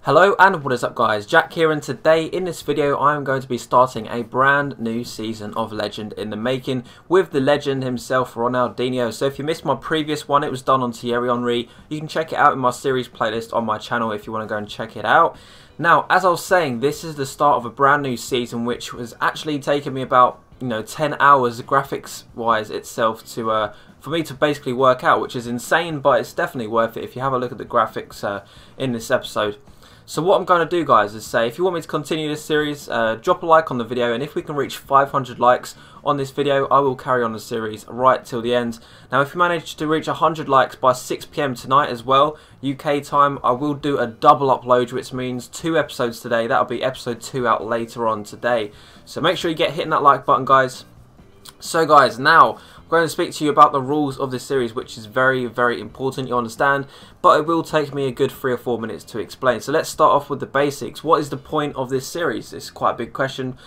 Hello and what is up guys, Jack here, and today in this video I am going to be starting a brand new season of Legend in the Making with the legend himself, Ronaldinho. So if you missed my previous one, it was done on Thierry Henry. You can check it out in my series playlist on my channel if you want to go and check it out. Now, as I was saying, this is the start of a brand new season which was actually taking me about 10 hours graphics wise itself to for me to basically work out, which is insane, but it's definitely worth it if you have a look at the graphics in this episode. So what I'm going to do guys is say, if you want me to continue this series, drop a like on the video, and if we can reach 500 likes on this video, I will carry on the series right till the end. Now if we manage to reach 100 likes by 6 PM tonight as well, UK time, I will do a double upload, which means 2 episodes today. That'll be episode 2 out later on today. So make sure you get hitting that like button guys. So guys, now I'm going to speak to you about the rules of this series, which is very, very important, you understand, but it will take me a good 3 or 4 minutes to explain. So let's start off with the basics. What is the point of this series? It's quite a big question.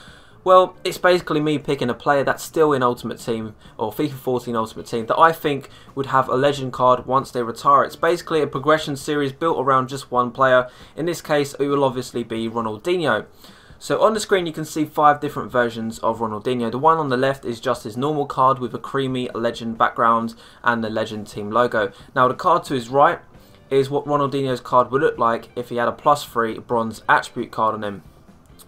Well, it's basically me picking a player that's still in Ultimate Team or FIFA 14 Ultimate Team that I think would have a legend card once they retire. It's basically a progression series built around just one player. In this case, it will obviously be Ronaldinho. So on the screen you can see 5 different versions of Ronaldinho. The one on the left is just his normal card with a creamy legend background and the legend team logo. Now the card to his right is what Ronaldinho's card would look like if he had a +3 bronze attribute card on him.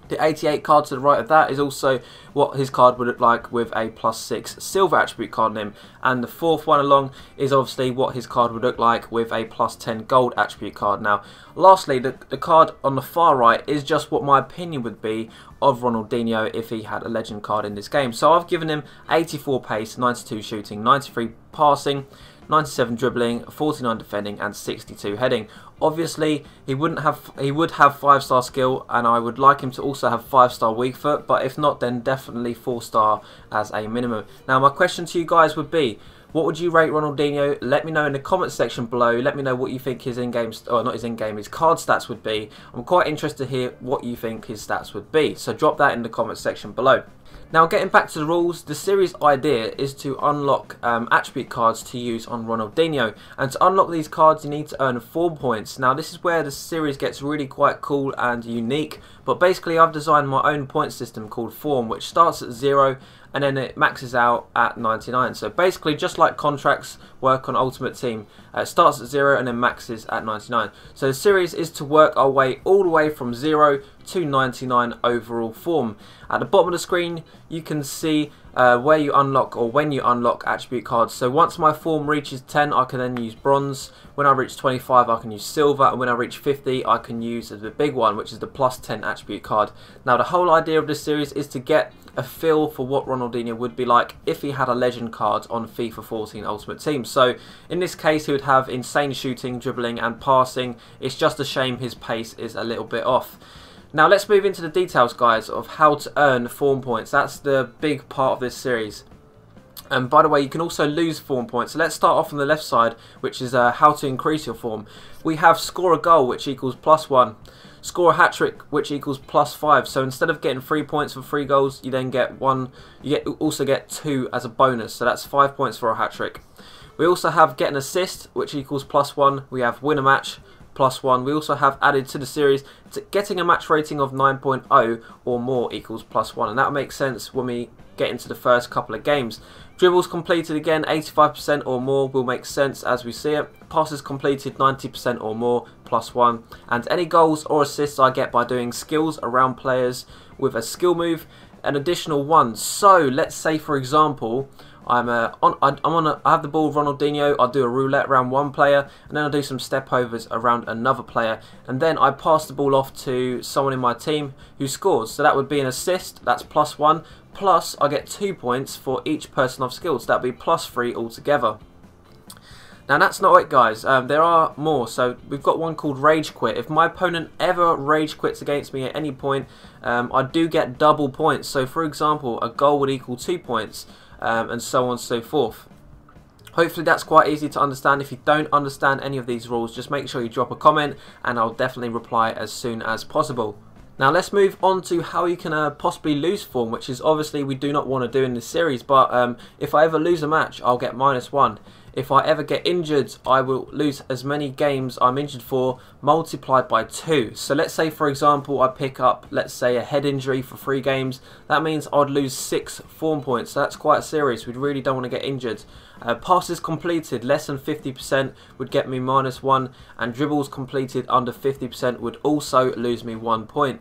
The 88 card to the right of that is also what his card would look like with a +6 silver attribute card on him. And the 4th one along is obviously what his card would look like with a +10 gold attribute card. Now, lastly, the card on the far right is just what my opinion would be of Ronaldinho if he had a legend card in this game. So I've given him 84 pace, 92 shooting, 93 passing, 97 dribbling, 49 defending and 62 heading. Obviously he would have 5-star skill, and I would like him to also have 5-star weak foot, but if not then definitely 4-star as a minimum. Now my question to you guys would be, what would you rate Ronaldinho? Let me know in the comment section below. Let me know what you think his in-game, or not his in-game, his card stats would be. I'm quite interested to hear what you think his stats would be, so drop that in the comment section below. Now getting back to the rules, the series idea is to unlock attribute cards to use on Ronaldinho, and to unlock these cards you need to earn 4 points. Now this is where the series gets really quite cool and unique, but basically I've designed my own point system called Form, which starts at 0 and then it maxes out at 99. So basically just like contracts work on Ultimate Team, it starts at 0 and then maxes at 99. So the series is to work our way all the way from 0 to 99 overall form. At the bottom of the screen you can see where you unlock, or when you unlock, attribute cards. So once my form reaches 10 I can then use bronze, when I reach 25 I can use silver, and when I reach 50 I can use the big one, which is the +10 attribute card. Now the whole idea of this series is to get a feel for what Ronaldinho would be like if he had a legend card on FIFA 14 Ultimate Team. So in this case he would have insane shooting, dribbling and passing. It's just a shame his pace is a little bit off. Now let's move into the details guys of how to earn form points. That's the big part of this series. And by the way, you can also lose form points. So let's start off on the left side, which is how to increase your form. We have score a goal, which equals +1. Score a hat-trick, which equals +5. So instead of getting 3 points for 3 goals, you then get 1. You also get 2 as a bonus. So that's 5 points for a hat-trick. We also have get an assist, which equals +1. We have win a match, +1. We also have added to the series getting a match rating of 9.0 or more equals +1, and that makes sense when we get into the first couple of games. Dribbles completed again 85% or more will make sense as we see it. Passes completed 90% or more, +1. And any goals or assists I get by doing skills around players with a skill move, an additional 1. So let's say for example I have the ball with Ronaldinho, I do a roulette around one player, and then I do some step overs around another player, and then I pass the ball off to someone in my team who scores. So that would be an assist, that's +1, plus I get 2 points for each person I've skilled, so that would be +3 altogether. Now that's not it guys, there are more. So we've got one called Rage Quit. If my opponent ever rage quits against me at any point, I do get double points. So for example, a goal would equal 2 points, and so on and so forth. Hopefully that's quite easy to understand. If you don't understand any of these rules, just make sure you drop a comment and I'll definitely reply as soon as possible. Now let's move on to how you can possibly lose form, which is obviously we do not want to do in this series, but if I ever lose a match I'll get -1. if I ever get injured, I will lose as many games I'm injured for multiplied by 2. So let's say, for example, I pick up, let's say, a head injury for 3 games. That means I'd lose 6 form points. So that's quite serious. We really don't want to get injured. Passes completed less than 50% would get me -1, and dribbles completed under 50% would also lose me 1 point.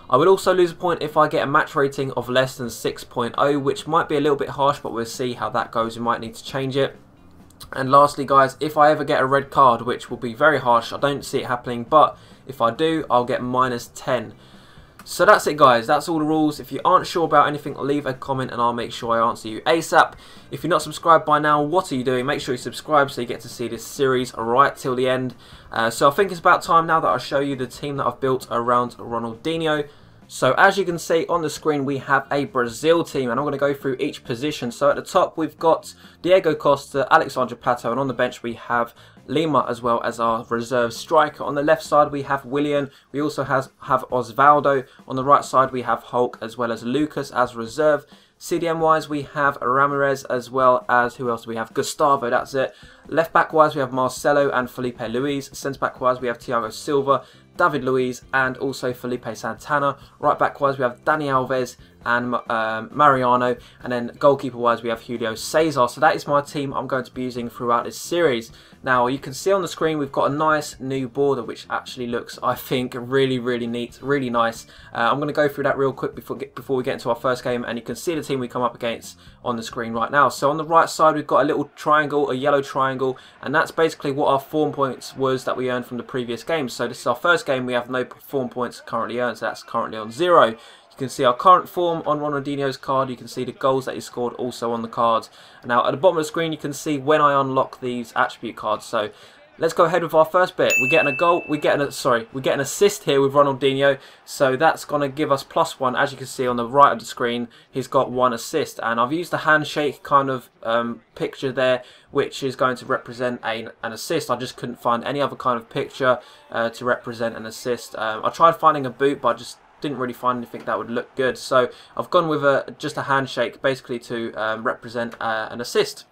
I would also lose a point if I get a match rating of less than 6.0, which might be a little bit harsh, but we'll see how that goes. We might need to change it. And lastly, guys, if I ever get a red card, which will be very harsh, I don't see it happening, but if I do, I'll get -10. So that's it, guys. That's all the rules. If you aren't sure about anything, leave a comment and I'll make sure I answer you ASAP. If you're not subscribed by now, what are you doing? Make sure you subscribe so you get to see this series right till the end. So I think it's about time now that I show you the team that I've built around Ronaldinho. So as you can see on the screen, we have a Brazil team, and I'm going to go through each position. So at the top, we've got Diego Costa, Alexandre Pato, and on the bench we have Lima as well as our reserve striker. On the left side, we have Willian. We also have Osvaldo. On the right side, we have Hulk as well as Lucas as reserve. CDM wise, we have Ramirez as well as, who else do we have? Gustavo, that's it. Left back wise, we have Marcelo and Felipe Luis. Centre back wise, we have Thiago Silva, David Luiz and also Felipe Santana. Right back wise, we have Dani Alves and Mariano, and then goalkeeper wise we have Julio Cesar. So that is my team I'm going to be using throughout this series. Now you can see on the screen we've got a nice new border which actually looks, I think, really neat, really nice. I'm going to go through that real quick before we get into our first game, and you can see the team we come up against on the screen right now. So on the right side we've got a little triangle, a yellow triangle, and that's basically what our form points was that we earned from the previous game. So this is our first game. We have no form points currently earned, so that's currently on 0. You can see our current form on Ronaldinho's card. You can see the goals that he scored also on the card. Now at the bottom of the screen you can see when I unlock these attribute cards. So let's go ahead with our first bit. We're getting a goal. We're getting an assist here with Ronaldinho. So that's going to give us +1. As you can see on the right of the screen, he's got 1 assist. And I've used the handshake kind of picture there, which is going to represent an assist. I just couldn't find any other kind of picture to represent an assist. I tried finding a boot, but I just didn't really find anything that would look good. So I've gone with just a handshake basically to represent an assist.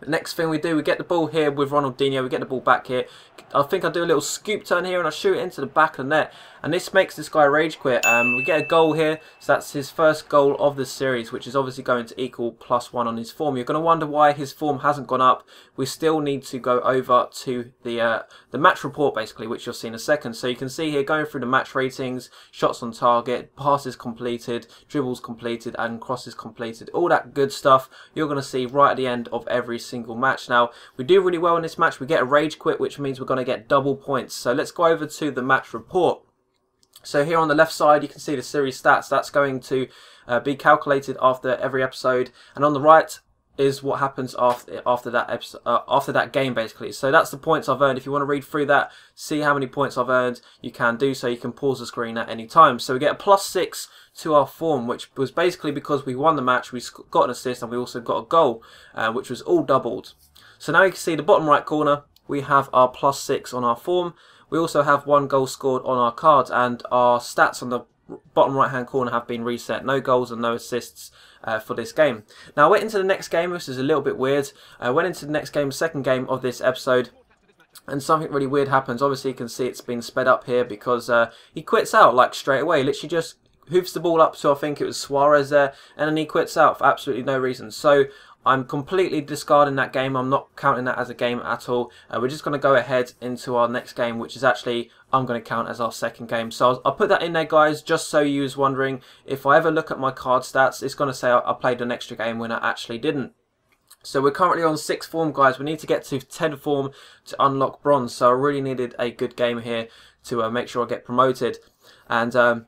The next thing we do, we get the ball here with Ronaldinho, we get the ball back here. I think I do a little scoop turn here and I shoot it into the back of the net. And this makes this guy rage quit. We get a goal here, so that's his first goal of the series, which is obviously going to equal +1 on his form. You're going to wonder why his form hasn't gone up. We still need to go over to the match report, basically, which you'll see in a second. So you can see here, going through the match ratings, shots on target, passes completed, dribbles completed, and crosses completed. All that good stuff you're going to see right at the end of every single match. Now, we do really well in this match. We get a rage quit, which means we're going to get double points. So let's go over to the match report. So here on the left side you can see the series stats. That's going to be calculated after every episode, and on the right is what happens after that episode, after that game, basically. So that's the points I've earned. If you want to read through that, see how many points I've earned, you can do so. You can pause the screen at any time. So we get a +6 to our form, which was basically because we won the match, we got an assist, and we also got a goal, which was all doubled. So now you can see the bottom right corner, we have our +6 on our form. We also have 1 goal scored on our cards, and our stats on the bottom right hand corner have been reset. No goals and no assists for this game. Now I went into the next game, which is a little bit weird. I went into the next game, second game of this episode, and something really weird happens. Obviously you can see it's been sped up here because he quits out like straight away. Literally just hoofs the ball up to, I think it was Suarez there, and then he quits out for absolutely no reason. So I'm completely discarding that game. I'm not counting that as a game at all. We're just going to go ahead into our next game, which is actually, I'm going to count as our second game. So I'll put that in there, guys, just so you was wondering. If I ever look at my card stats, it's going to say I played an extra game when I actually didn't. So we're currently on 6 form, guys. We need to get to 10 form to unlock bronze. So I really needed a good game here to make sure I get promoted. And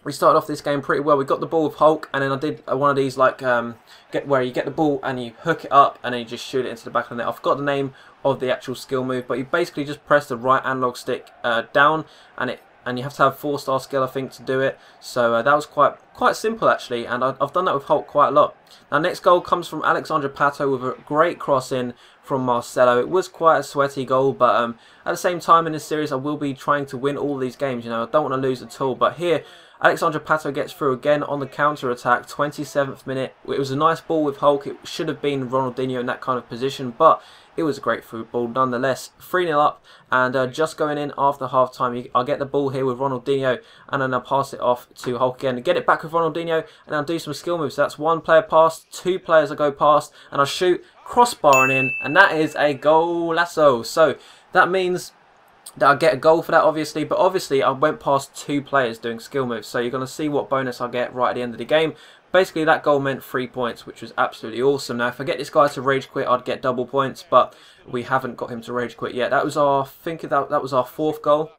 we started off this game pretty well. We got the ball with Hulk, and then I did one of these like where you get the ball and you hook it up and then you just shoot it into the back of the net. I forgot the name of the actual skill move, but you basically just press the right analog stick down, and you have to have 4-star skill, I think, to do it. So that was quite quite simple actually, and I've done that with Hulk quite a lot. Now next goal comes from Alexandre Pato with a great cross in from Marcelo. It was quite a sweaty goal, but at the same time in this series I will be trying to win all these games, you know, I don't want to lose at all. But here Alexandre Pato gets through again on the counter-attack, 27th minute. It was a nice ball with Hulk. It should have been Ronaldinho in that kind of position, but it was a great football nonetheless. 3-0 up, and just going in after half-time. I'll get the ball here with Ronaldinho, and then I'll pass it off to Hulk again. Get it back with Ronaldinho, and I'll do some skill moves. So that's one player past, two players I go past, and I'll shoot, crossbarring in, and that is a goal-lasso. So that means that I get a goal for that, obviously, but obviously I went past two players doing skill moves, so you're going to see what bonus I get right at the end of the game. Basically that goal meant 3 points, which was absolutely awesome. Now if I get this guy to rage quit, I'd get double points, but we haven't got him to rage quit yet. That was our, I think that was our 4th goal.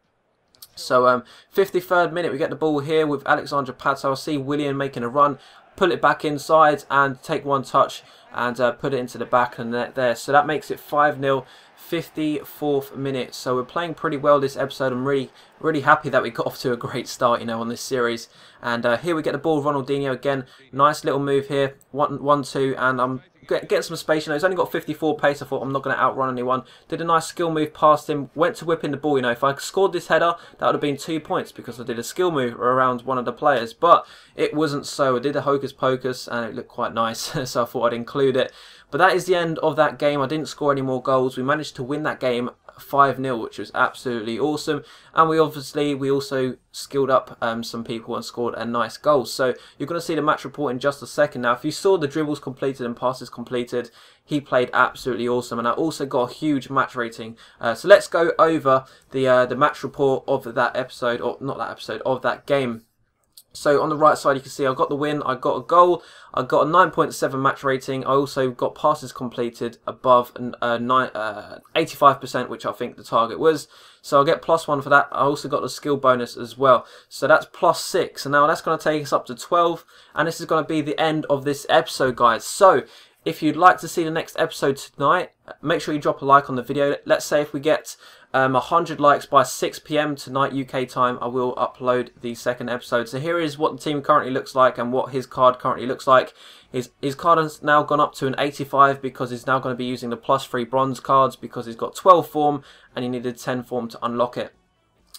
So 53rd minute we get the ball here with Alexandre Pato. I see Willian making a run, pull it back inside and take one touch and put it into the back of the net there. So that makes it 5-0. 54th minute. So we're playing pretty well this episode. I'm really happy that we got off to a great start, you know, on this series. And here we get the ball, Ronaldinho again. Nice little move here, 1-2, and I'm getting some space. You know, he's only got 54 pace. I thought I'm not going to outrun anyone. Did a nice skill move past him. Went to whip in the ball. You know, if I scored this header, that would have been 2 points because I did a skill move around one of the players. But it wasn't so. I did a hocus pocus, and it looked quite nice, so I thought I'd include it. But that is the end of that game. I didn't score any more goals. We managed to win that game 5-0, which was absolutely awesome. And we also skilled up some people and scored a nice goal. So you're going to see the match report in just a second. Now, if you saw the dribbles completed and passes completed, he played absolutely awesome. And I also got a huge match rating. So let's go over the match report of that episode, or not that episode, of that game. So on the right side you can see I got the win, I got a goal, I got a 9.7 match rating, I also got passes completed above 85%, which I think the target was. So I'll get +1 for that. I also got the skill bonus as well. So that's +6. And now that's going to take us up to 12. And this is going to be the end of this episode, guys. So if you'd like to see the next episode tonight, make sure you drop a like on the video. Let's say if we get 100 likes by 6 PM tonight UK time, I will upload the second episode. So here is what the team currently looks like and what his card currently looks like. His card has now gone up to an 85 because he's now going to be using the +3 bronze cards because he's got 12 form and he needed 10 form to unlock it.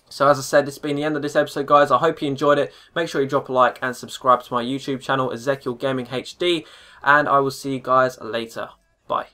So as I said, this has been the end of this episode, guys. I hope you enjoyed it. Make sure you drop a like and subscribe to my YouTube channel, Ezekiel Gaming HD, and I will see you guys later. Bye.